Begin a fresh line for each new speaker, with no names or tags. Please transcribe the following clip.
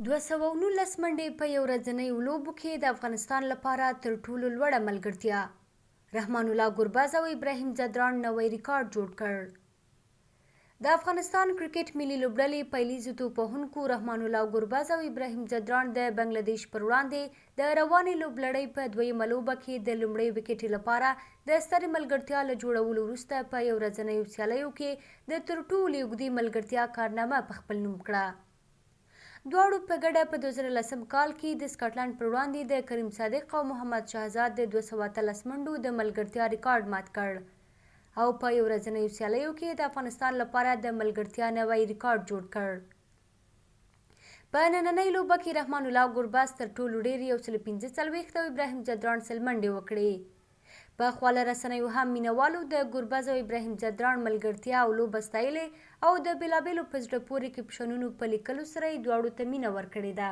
219 منډې په یو ورځنیو لوبو کې د افغانستان لپاره تر ټولو لوړه ملګرتیا. رحمان الله ګربز او ابراهیم ځدراڼ نوی ریکارډ جوړ کړ. د افغانستان کرکټ ملي لوبډلې پیلیزو توپوهونکو رحمان الله ګربز او ابراهیم ځدراڼ د بنگلادیش پر وړاندې د روانې لوبلړۍ په دویمه لوبه کې د لومړۍ وکټې لپاره د سترې ملګرتیا له جوړولو وروسته په یو ورځنیو سیالیو کې د تر ټولو اوږدې ملګرتیا کارنامه په خپل نوم کړه. دواړو په ګډه په 2010 کال کې د سکاټلند پر وړاندې د کریم صادق او محمد شهزاد د 213 منډو د ملګرتیا ریکارډ مات کړ او په یو ورځنیو سیالیو کې د افغانستان لپاره د ملګرتیا نوی ریکارډ جوړ کړ. په نننۍ لوبه کې رحمان الله ګربز تر ټولو ډېر 145 او ابراهیم ځدراڼ 100 منډې وکړې. په خواله رسنیو هم مینوالو د ګربز او ابراهیم ځدراڼ ملګرتیا او لوبه ستایلې او د بېلابېلو په زړه پورې کیپشنونو په لیکلو سره یې دواړو ته مینه ورکړې ده.